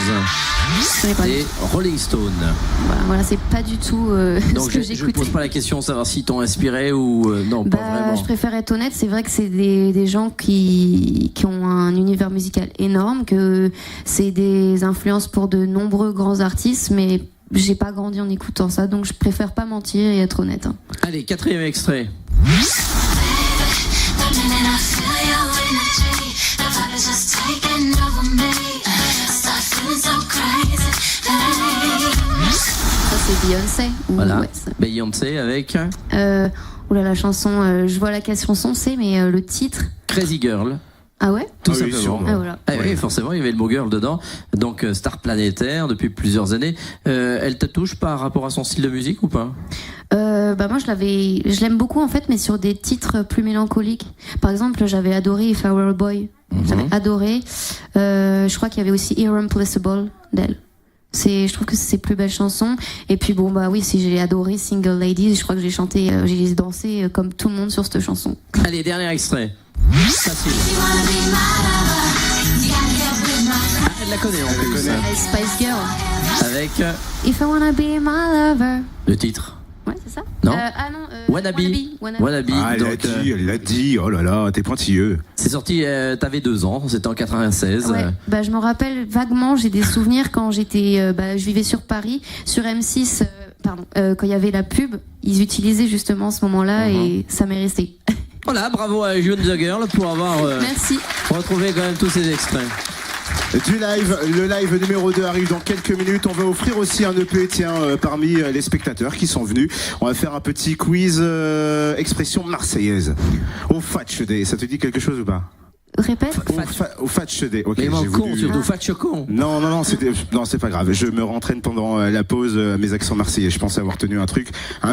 Je connais pas du Et Rolling Stone. Voilà, c'est pas du tout Donc ce que je j'écoute. pose pas la question de savoir si t'ont inspiré ou non, pas vraiment. Je préfère être honnête, c'est vrai que c'est des gens qui ont un univers musical énorme, que c'est des influences pour de nombreux grands artistes, mais j'ai pas grandi en écoutant ça, donc je préfère pas mentir et être honnête. Hein. Allez, quatrième extrait. Ça c'est Beyoncé. Ou, Voilà. ouais, ça. Beyoncé avec Oula, la chanson, je vois laquelle chanson c'est, mais le titre. Crazy Girl. Ah ouais? Tout Ah oui, simplement. sûrement. Ah voilà. Ah oui, forcément, il y avait le mot girl dedans. Donc, star planétaire depuis plusieurs années. Elle te touche par rapport à son style de musique ou pas? Moi je l'aime beaucoup en fait, mais sur des titres plus mélancoliques. Par exemple, j'avais adoré If I Were a Boy. J'avais adoré. Je crois qu'il y avait aussi Irreplaceable d'elle. Je trouve que c'est ses plus belles chansons. Et puis bon bah oui, si j'ai adoré Single Ladies, je crois que j'ai chanté, j'ai dansé comme tout le monde sur cette chanson. Allez, dernier extrait. Facile. Ah, elle la connaît en plus. Spice Girl. Avec If I Wanna Be My Lover. le titre. Ouais, c'est ça? Non. Ah non. Wannabe. Wannabe. Ah, Donc, elle l'a dit, oh là là, t'es pointilleux. c'est sorti, t'avais 2 ans, c'était en 96. Ouais. Je me rappelle vaguement, j'ai des souvenirs quand j'étais, je vivais sur Paris, sur M6, quand il y avait la pub, ils utilisaient justement ce moment-là et ça m'est resté. Voilà, bravo à June the Girl pour avoir Merci. retrouvé quand même tous ces extraits. Du live, le live numéro 2 arrive dans quelques minutes. On va offrir aussi un EP, parmi les spectateurs qui sont venus. On va faire un petit quiz expression marseillaise. Au Fatch Day, ça te dit quelque chose ou pas? Répète. Au Fatch Day, ok. Mais j'ai con, voulu- surtout fatch con. Non, c'est pas grave. Je me rentraîne pendant la pause à mes accents marseillais. Je pensais avoir tenu un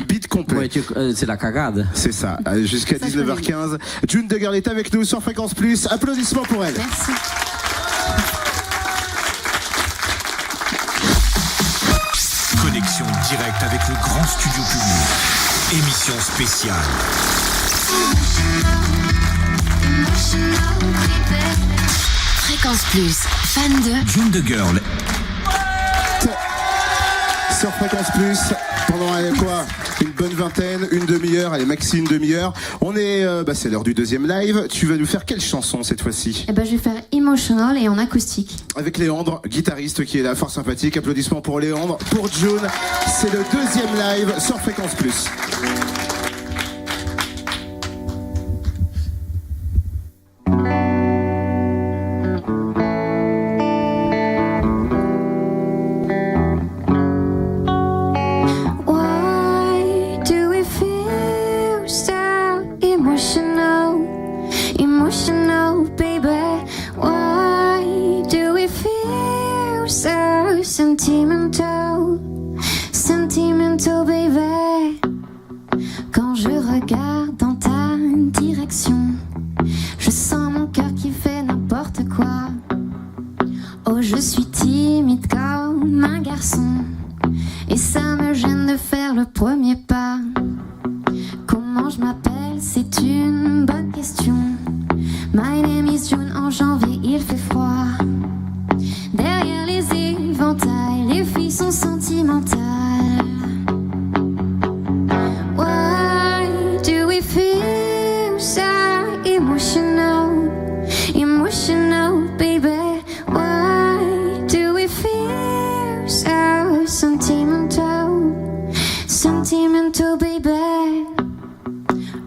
beat complet. Ouais, c'est la cagade. C'est ça, jusqu'à Ça, je 19h15. June de Girl est avec nous sur Fréquence Plus. Applaudissements pour elle. Merci. Connexion directe avec le grand studio public. Émission spéciale. Fréquence Plus, fan de June the Girl. Sur Fréquence Plus, pendant une bonne vingtaine, une demi-heure, allez maxi une demi-heure. On est, c'est l'heure du deuxième live. Tu vas nous faire quelle chanson cette fois-ci? Je vais faire Emotional et en acoustique. Avec Léandre, guitariste qui est là, fort sympathique. Applaudissements pour Léandre. Pour June, c'est le deuxième live sur Fréquence Plus. Why do we feel so emotional? Emotional, baby. Why do we feel so sentimental? Sentimental, baby. Quand je regarde dans ta direction, je sens mon cœur qui fait n'importe quoi. Oh, je suis timide comme un garçon, et ça me gêne de faire le premier pas. Comment je m'appelle, c'est une bonne question. My name is June, en janvier il fait froid. Derrière les éventails, les filles sont sentimentales. Why do we feel so emotional? Emotional, baby. Why do we feel so sentimental? Sentimental, baby.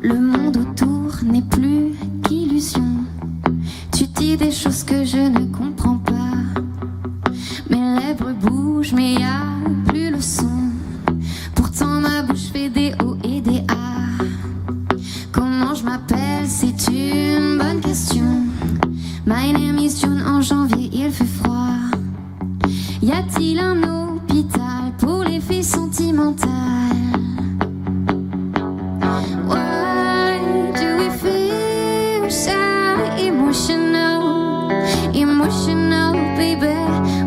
Le monde autour n'est plus qu'illusion. Tu dis des choses que je ne comprends pas. Mes lèvres bougent, mais y a plus le son. Pourtant ma bouche fait des O et des A. Comment je m'appelle, c'est une bonne question. My name is June, en janvier il fait froid. Y a-t-il un hôpital pour les filles sentimentales? Why do we feel so emotional? Emotional, baby.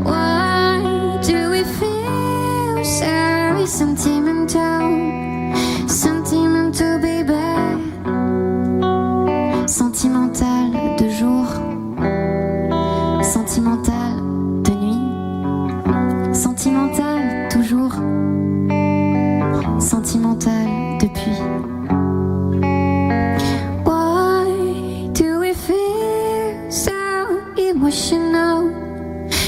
Why do we feel so sentimental? Sentimental, baby. Sentimental de jour, sentimental de nuit, sentimental toujours, sentimental depuis. Why do we feel so emotional?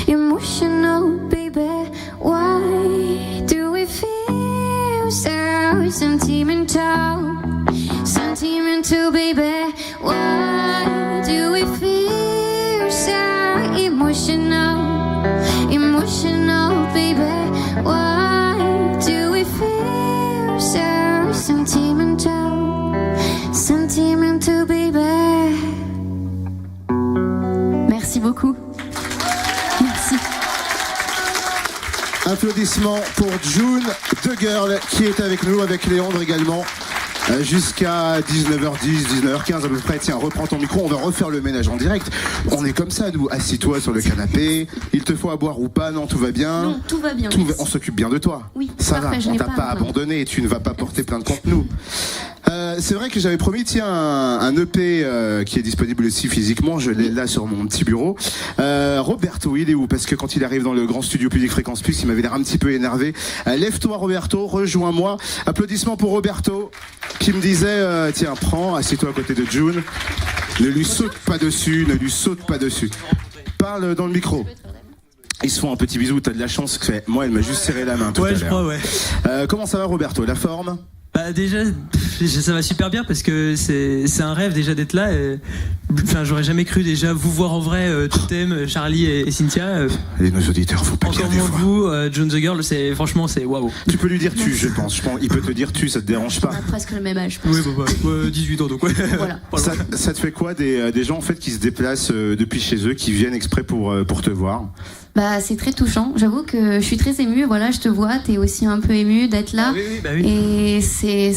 Emotional, baby. Why do we feel so sentimental? Sentimental, baby. Why do we feel so emotional? Emotional, baby. Why do we feel so sentimental? Sentimental, baby. Applaudissements pour June The Girl qui est avec nous, avec Léandre également. Jusqu'à 19h10, 19h15 à peu près. Tiens, reprends ton micro, on va refaire le ménage en direct. On est comme ça, nous. Assis-toi sur le canapé. Il te faut à boire ou pas? Non, tout va bien. Non, tout va bien. On s'occupe bien de toi. Oui, ça parfait, va. On t'a pas abandonné. Tu ne vas pas porter plainte contre nous. C'est vrai que j'avais promis, tiens, un EP qui est disponible aussi physiquement. Je l'ai là sur mon petit bureau. Roberto, il est où? Parce que quand il arrive dans le grand studio Public Fréquence Plus, il m'avait l'air un petit peu énervé. Lève-toi, Roberto, rejoins-moi. Applaudissements pour Roberto, qui me disait, tiens, prends, assieds-toi à côté de June. Ne lui saute pas dessus, ne lui saute pas dessus. Parle dans le micro. Ils se font un petit bisou, t'as de la chance. Moi, elle m'a juste serré la main tout à l'heure. Ouais, je crois, ouais. Comment ça va, Roberto? La forme? Bah déjà, ça va super bien parce que c'est un rêve déjà d'être là. Enfin, j'aurais jamais cru déjà vous voir en vrai, Totem, Charlie et Cynthia. Et nos auditeurs, faut pas encore dire moins des fois. Vous, June the Girl, franchement, c'est waouh. Tu peux lui dire tu, je pense. Il peut te dire tu, ça te dérange pas? On a presque le même âge. Oui, bah, 18 ans donc ouais. Voilà. Ça te fait quoi des gens en fait qui se déplacent depuis chez eux, qui viennent exprès pour te voir? Bah, c'est très touchant. J'avoue que je suis très émue. Voilà, je te vois, t'es aussi un peu émue d'être là. Bah oui. Et c'est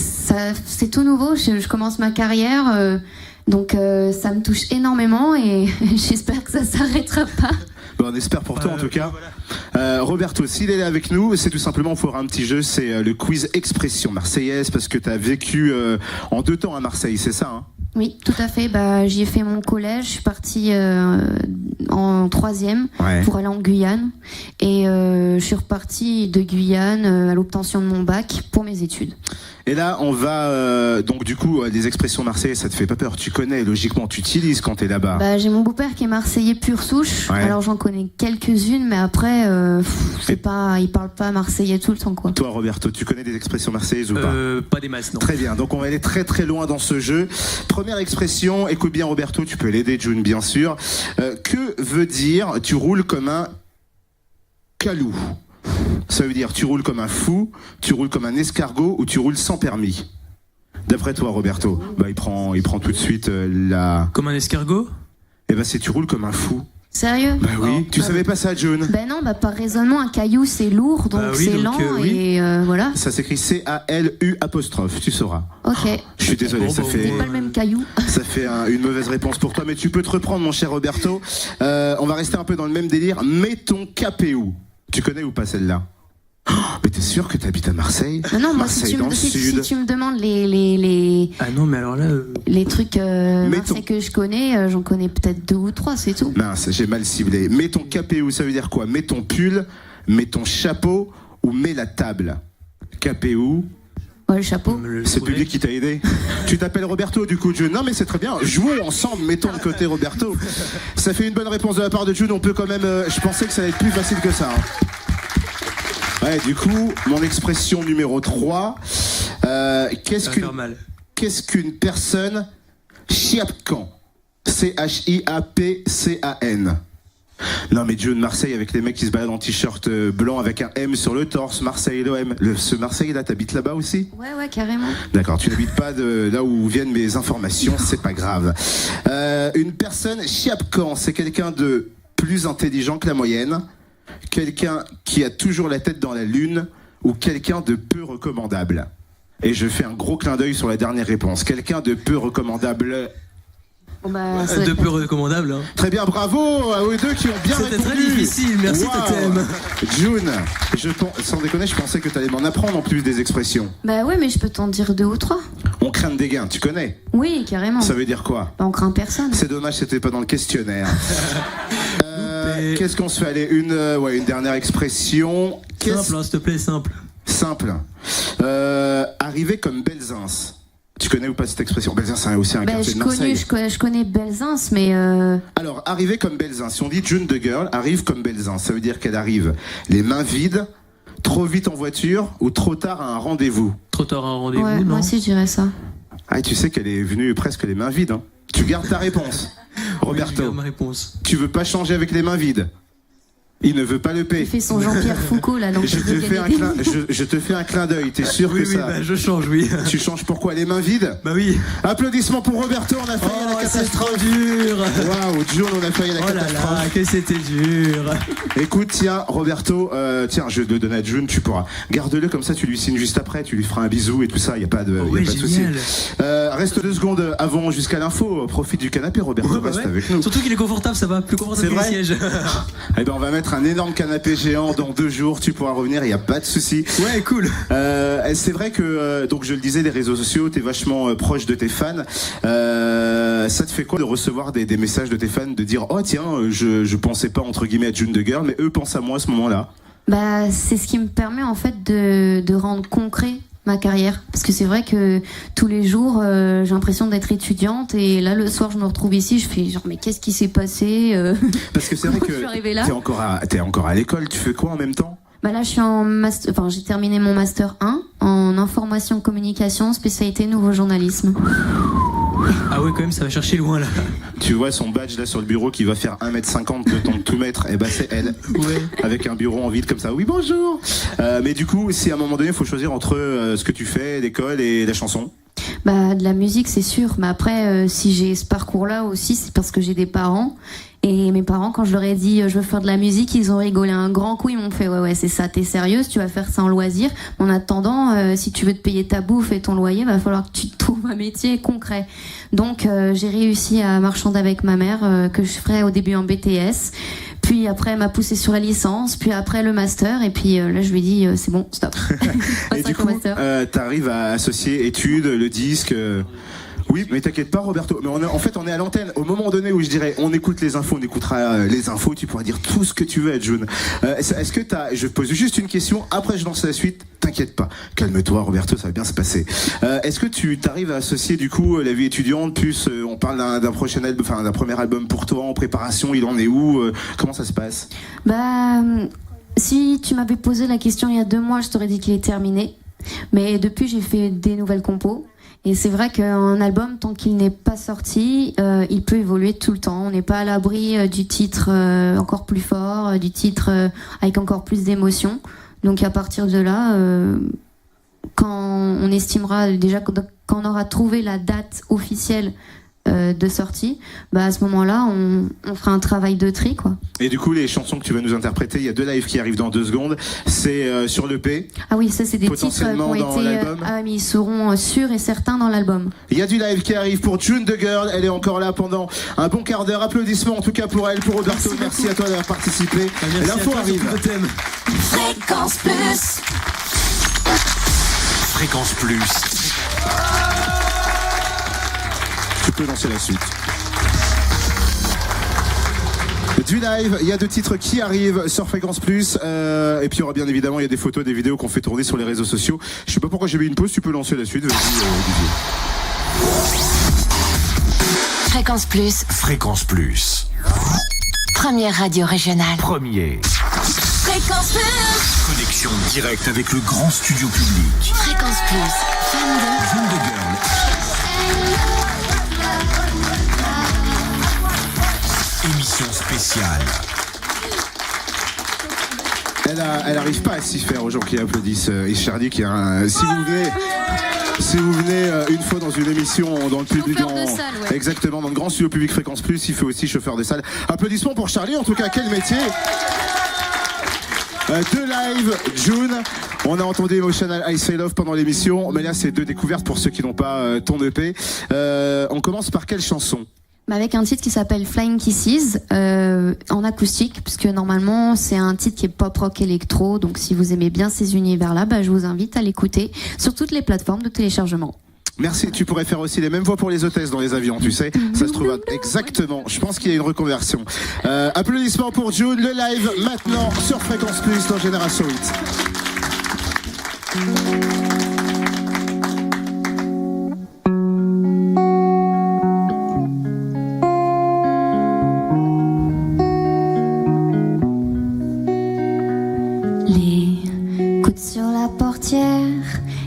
tout nouveau. Je commence ma carrière, donc ça me touche énormément et j'espère que ça s'arrêtera pas. Bon, on espère pour toi en tout cas. Voilà. Roberto, s'il est là avec nous, c'est tout simplement pour un petit jeu, c'est le quiz expression marseillaise parce que t'as vécu en 2 temps à Marseille, c'est ça hein? Oui, tout à fait. Bah, j'y ai fait mon collège. Je suis partie en 3e pour aller en Guyane. Et je suis repartie de Guyane à l'obtention de mon bac pour mes études. Et là, on va donc du coup des expressions marseillaises, ça te fait pas peur? Tu connais, logiquement, tu utilises quand t'es là-bas. Bah, j'ai mon beau-père qui est marseillais pure souche. Ouais. Alors j'en connais quelques-unes, mais après, il parle pas marseillais tout le temps, quoi. Toi, Roberto, tu connais des expressions marseillaises ou pas? Pas des masses, non. Très bien, donc on va aller très très loin dans ce jeu. Première expression, écoute bien Roberto, tu peux l'aider June bien sûr. Que veut dire tu roules comme un calou? Ça veut dire tu roules comme un fou, tu roules comme un escargot ou tu roules sans permis? D'après toi Roberto? Bah il prend tout de suite la... Comme un escargot? Eh ben c'est tu roules comme un fou. Sérieux? Bah oui, tu savais pas ça June? Ben non, bah par raisonnement, un caillou c'est lourd, donc oui, c'est donc, lent oui. et voilà. Ça s'écrit C-A-L-U apostrophe, tu sauras. Ok. Je suis désolé, Bon, ça bon, fait... Pas le même caillou. Ça fait une mauvaise réponse pour toi, mais tu peux te reprendre, mon cher Roberto. On va rester un peu dans le même délire. Mets ton capé où? Tu connais ou pas celle-là? Oh, mais t'es sûr que t'habites à Marseille? Non, moi, Marseille si dans le sud. tu me demandes les Ah non, mais alors là. les trucs Mets Marseille ton- que je connais, j'en connais peut-être 2 ou 3, c'est tout. Mince, j'ai mal ciblé. Mets ton capé où? Ça veut dire quoi? Mets ton pull, mets ton chapeau ou mets la table? Capé où? Ouais, le chapeau. C'est le public qui t'a aidé. Tu t'appelles Roberto du coup, June? Non mais c'est très bien. Jouons ensemble, mettons de côté Roberto. Ça fait une bonne réponse de la part de June. On peut quand même... je pensais que ça allait être plus facile que ça. Hein. Ouais, du coup, mon expression numéro 3. Qu'est-ce qu'une personne chiapcan? C-H-I-A-P-C-A-N. Non mais June, Marseille avec les mecs qui se baladent en t-shirt blanc avec un M sur le torse, Marseille l'OM. Ce Marseille là, t'habites là-bas aussi? Ouais, carrément. D'accord, tu n'habites pas de là où viennent mes informations, c'est pas grave. Une personne chiapcan, c'est quelqu'un de plus intelligent que la moyenne, quelqu'un qui a toujours la tête dans la lune ou quelqu'un de peu recommandable. Et je fais un gros clin d'œil sur la dernière réponse. Quelqu'un de peu recommandable. Bon, bah, De peu recommandable. Hein. Très bien, bravo à eux deux qui ont bien répondu. C'était très difficile, merci Totem. June, sans déconner, je pensais que tu allais m'en apprendre en plus des expressions. Bah ouais, mais je peux t'en dire 2 ou 3. On craint des gains, tu connais? Oui, carrément. Ça veut dire quoi? Bah, on craint personne. C'est dommage, c'était pas dans le questionnaire. Qu'est-ce qu'on se fait? Allez, une dernière expression. Simple, hein, s'il te plaît, simple. Simple. Arriver comme Belzins. Tu connais ou pas cette expression? Belzins, c'est aussi un quartier de Marseille. Je connais Belzins, mais... Alors, arriver comme Belzins. Si on dit June the Girl, arrive comme Belzins, ça veut dire qu'elle arrive les mains vides, trop vite en voiture ou trop tard à un rendez-vous. Trop tard à un rendez-vous, ouais, non? moi aussi je dirais ça. Ah, tu sais qu'elle est venue presque les mains vides. Hein. Tu gardes ta réponse. Roberto, Oui, ma réponse. tu veux pas changer avec les mains vides? Il ne veut pas le payer. Il fait son Jean-Pierre Foucault là, donc je te fais un clin d'œil, t'es sûr que ça... Oui, je change, oui. Tu changes pourquoi? Les mains vides? Bah oui. Applaudissements pour Roberto, on a failli à la catastrophe. C'est trop dur. Waouh, June, on a failli à la catastrophe. Oh là là, que c'était dur. Écoute, tiens, Roberto, je vais le donner à June, tu pourras. Garde-le comme ça, tu lui signes juste après, tu lui feras un bisou et tout ça, y a pas de souci. Reste 2 secondes avant jusqu'à l'info, profite du canapé, Roberto, reste avec nous. Surtout qu'il est confortable, ça va, plus confortable que le siège. Eh ben, on va mettre un énorme canapé géant dans 2 jours, tu pourras revenir, il n'y a pas de souci. Ouais, cool. C'est vrai que, donc je le disais, les réseaux sociaux, t'es vachement proche de tes fans. Ça te fait quoi de recevoir des messages de tes fans, de dire oh tiens, je pensais pas entre guillemets à June the Girl, mais eux pensent à moi à ce moment-là? Bah, c'est ce qui me permet en fait de rendre concret ma carrière, parce que c'est vrai que tous les jours j'ai l'impression d'être étudiante et là le soir je me retrouve ici, je fais genre mais qu'est-ce qui s'est passé Parce que c'est vrai que je suis arrivée là. t'es encore à l'école, tu fais quoi en même temps? Bah là je suis en master, enfin j'ai terminé mon master 1 en information communication, spécialité nouveau journalisme. Ah ouais, quand même, ça va chercher loin là. Tu vois son badge là sur le bureau qui va faire 1m50 le temps de tout mettre, et bah c'est elle. Ouais. Avec un bureau en vide comme ça. Oui, bonjour. Mais du coup, si à un moment donné, il faut choisir entre ce que tu fais, l'école et la chanson. Bah de la musique c'est sûr, mais après si j'ai ce parcours-là aussi, c'est parce que j'ai des parents. Et mes parents, quand je leur ai dit je veux faire de la musique, ils ont rigolé un grand coup. Ils m'ont fait ouais c'est ça, t'es sérieuse, tu vas faire ça en loisir. En attendant, si tu veux te payer ta bouffe et ton loyer, va falloir que tu te trouves un métier concret. Donc j'ai réussi à marchander avec ma mère, que je ferais au début en BTS. Puis après, elle m'a poussé sur la licence, puis après le master, et puis là je lui ai dit c'est bon, stop. Et du coup, t'arrives à associer études, le disque. Oui, mais t'inquiète pas, Roberto. Mais on est à l'antenne. Au moment donné où je dirais, on écoute les infos, on écoutera les infos, tu pourras dire tout ce que tu veux à June. Est-ce que je pose juste une question, après je lance la suite. T'inquiète pas. Calme-toi, Roberto, ça va bien se passer. Est-ce que tu t'arrives à associer, du coup, la vie étudiante, plus, on parle d'un premier album pour toi en préparation, il en est où? Comment ça se passe? Bah, si tu m'avais posé la question il y a 2 mois, je t'aurais dit qu'il est terminé. Mais depuis, j'ai fait des nouvelles compos. Et c'est vrai qu'un album, tant qu'il n'est pas sorti, il peut évoluer tout le temps. On n'est pas à l'abri du titre encore plus fort, du titre avec encore plus d'émotion. Donc à partir de là, quand on estimera déjà, quand on aura trouvé la date officielle de sortie, bah à ce moment-là, on fera un travail de tri, quoi. Et du coup, les chansons que tu vas nous interpréter, il y a 2 lives qui arrivent dans 2 secondes. C'est sur l'EP. Ah oui, ça c'est des titres qui ont été. Ah mais ils seront sûrs et certains dans l'album. Il y a du live qui arrive pour June the Girl. Elle est encore là pendant un bon quart d'heure. Applaudissements en tout cas pour elle, pour Roberto. Merci à toi d'avoir participé. L'info arrive. Fréquence Plus. Fréquence Plus. Tu peux lancer la suite. Du live, il y a 2 titres qui arrivent sur Fréquence Plus, et puis il y aura bien évidemment, il y a des photos, des vidéos qu'on fait tourner sur les réseaux sociaux. Je sais pas pourquoi j'ai mis une pause, tu peux lancer la suite, vas-y Didier. Fréquence Plus. Fréquence Plus. Première radio régionale. Premier. Fréquence Plus. Connexion directe avec le grand studio public. Fréquence Plus. Fan de June the Girl. Émission spéciale. Elle arrive pas à s'y faire aux gens qui applaudissent. Et Charlie qui a si vous venez une fois dans une émission dans le public, exactement dans le grand studio public Fréquence Plus, il fait aussi chauffeur de salle. Applaudissements pour Charlie. En tout cas, quel métier. 2 lives, June. On a entendu Emotional I Say Love pendant l'émission, mais là c'est 2 découvertes pour ceux qui n'ont pas ton EP. On commence par quelle chanson? Avec un titre qui s'appelle Flying Kisses, en acoustique, puisque normalement c'est un titre qui est pop rock électro, donc si vous aimez bien ces univers-là, bah, je vous invite à l'écouter sur toutes les plateformes de téléchargement. Merci, tu pourrais faire aussi les mêmes voix pour les hôtesses dans les avions, tu sais. Ça se trouve exactement. Je pense qu'il y a une reconversion. Applaudissements pour June, le live maintenant sur Fréquence Plus dans Génération 8. Les coudes sur la portière,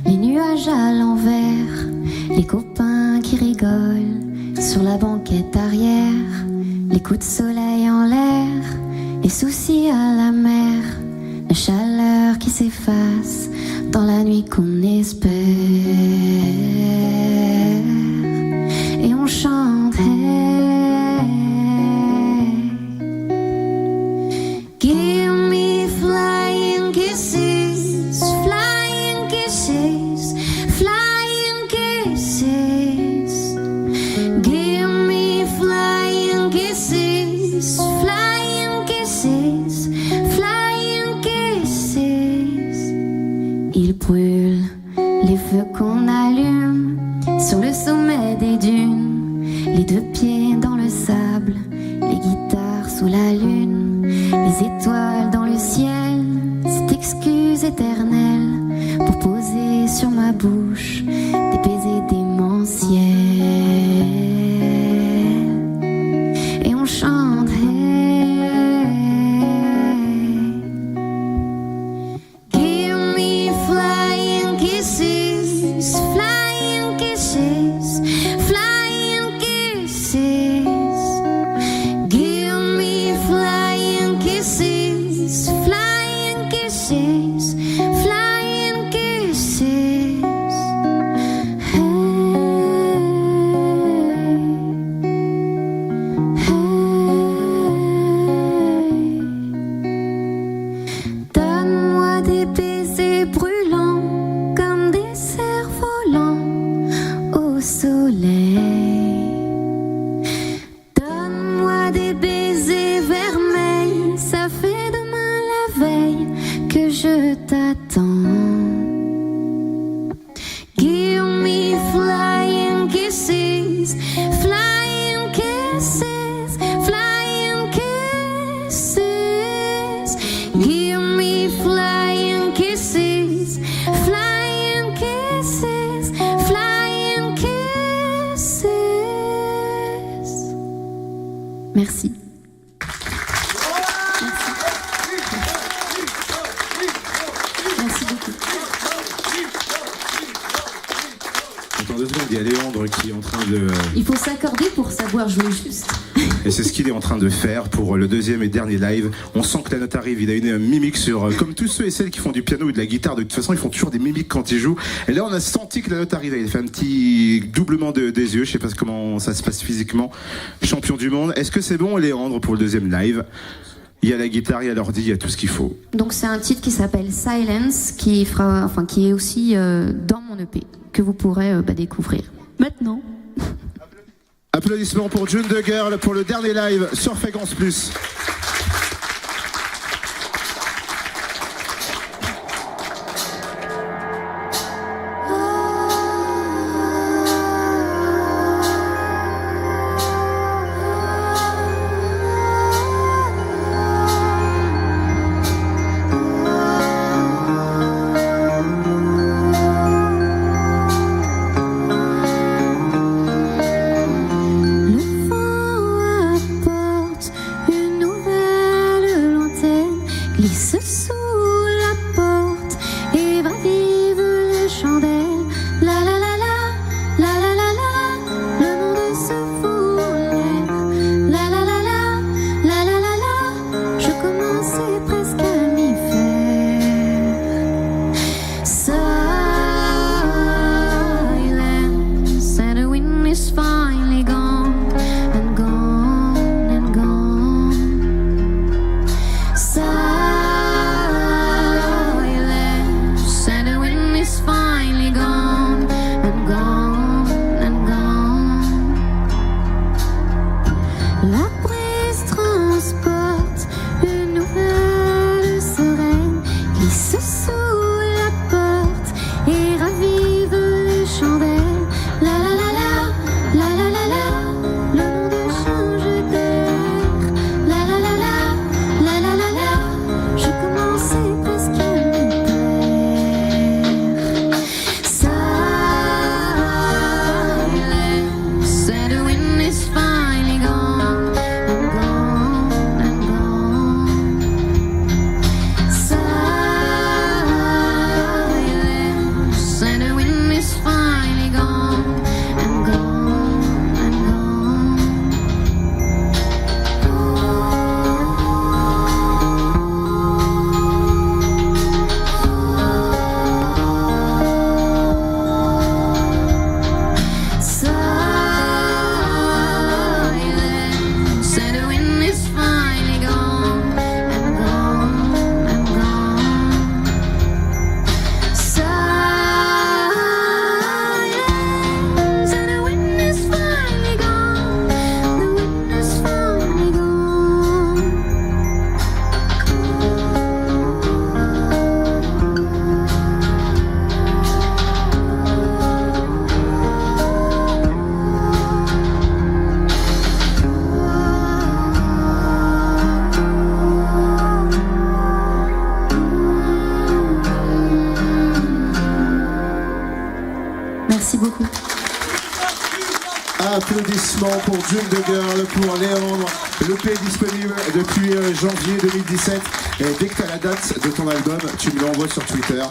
les nuages à l'envers, les copains qui rigolent sur la banquette arrière, les coups de soleil en l'air les soucis à la mer, la chaleur qui s'efface dans la nuit qu'on espère. Et on chante hey, give me flying kisses, flying kisses, flying kisses. Give me flying kisses, flying kisses, flying kisses. Il brûle les feux qu'on allume sur le sommet des dunes, les deux pieds dans le sable, les guitares sous la lune, les étoiles dans le ciel, cette excuse éternelle pour poser sur ma bouche des baisers démentiels. Et on chante hey, give me flying kisses, flying kisses, flying kisses. Give me flying kisses, flying kisses, flying kisses. Donne-moi des baisers brûlants comme des cerfs-volants au soleil. Donne-moi des baisers vermeils, ça fait demain la veille que je t'attends. Give me flying kisses, flying kisses, flying kisses. Give me flying kisses, flying kisses, flying kisses. Merci. Merci beaucoup. Attends 2 secondes, il y a Léandre qui est en train de... Il faut s'accorder pour savoir jouer juste. Et c'est ce qu'il est en train de faire pour le deuxième et dernier live. On sent que la note arrive, il a une mimique sur... Comme tous ceux et celles qui font du piano ou de la guitare, de toute façon, ils font toujours des mimiques quand ils jouent. Et là, on a senti que la note arrivait. Il fait un petit doublement des yeux, je sais pas comment ça se passe physiquement. Champion du monde. Est-ce que c'est bon, Léandre, pour le deuxième live? Il y a la guitare, il y a l'ordi, il y a tout ce qu'il faut. Donc c'est un titre qui s'appelle Silence, qui est aussi dans mon EP, que vous pourrez découvrir maintenant. Applaudissements pour June the Girl pour le dernier live sur Fréquence Plus. Le vent apporte une Merci beaucoup. Applaudissements pour June the Girl, pour Léandre. L'EP est disponible depuis janvier 2017. Et dès que tu as la date de ton album, tu me l'envoies sur Twitter.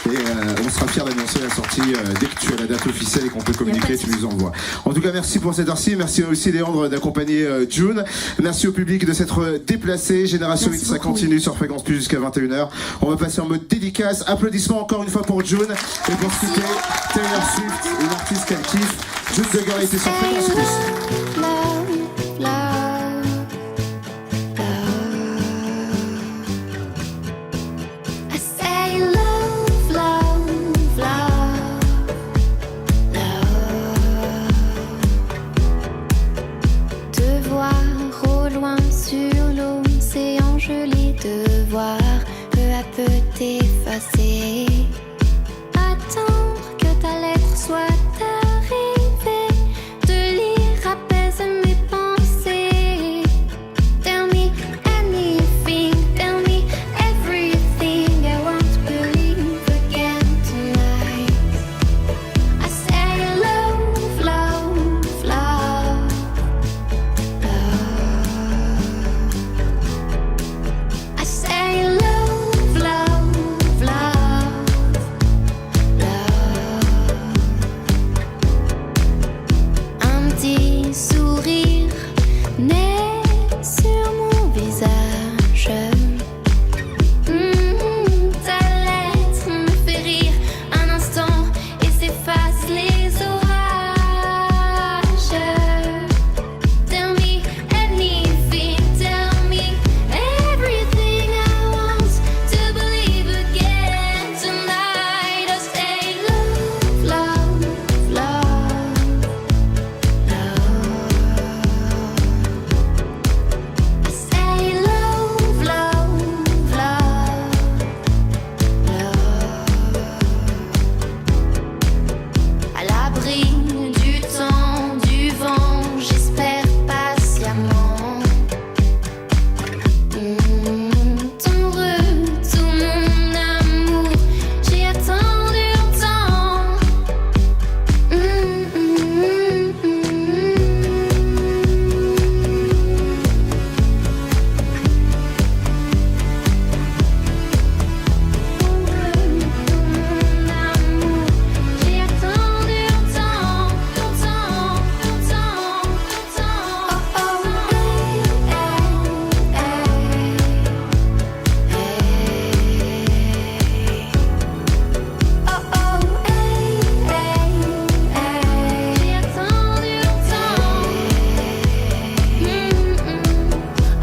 Et on sera fiers d'annoncer la sortie dès que tu as la date officielle et qu'on peut communiquer, tu nous envoies. En tout cas, merci pour cette heure-ci. Merci aussi Léandre d'accompagner June. Merci au public de s'être déplacé. Génération X, ça continue sur Fréquence Plus jusqu'à 21h. On va passer en mode dédicace. Applaudissements encore une fois pour June. Et pour se quitter, Taylor Swift, une artiste qu'elle kiffe. June the Girl était sur Fréquence Plus. De voir peu à peu t'effacer. Attendre que ta lettre soit arrivée. De lire apaise mes pensées. Tell me anything, tell me everything. I won't believe again tonight. I say love, love, love. I say love, love, love, love. Un petit sourire naît sur mon visage. Ta lettre me fait rire un instant et s'efface les orages. Tell me anything, tell me everything. I want to believe again tonight. I say love, love, love, love. I say love, love, love, love. À l'abri du temps, du vent, j'espère patiemment ton retour, mon amour. J'ai attendu longtemps. J'ai attendu longtemps, longtemps, longtemps, longtemps. Oh oh, hey, hey, hey. Oh oh, hey, hey, hey. J'ai attendu longtemps.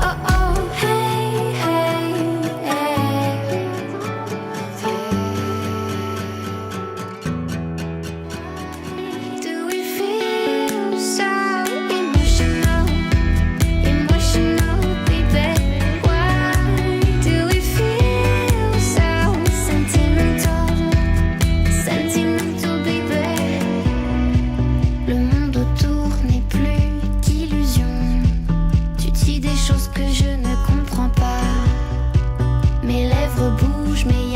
Oh oh, hey, hey, hey. Do we feel so emotional, baby? Why do we feel so sentimental, baby? Le monde autour n'est plus qu'illusion. Tu dis des choses que je ne comprends pas. Mes lèvres bougent, mais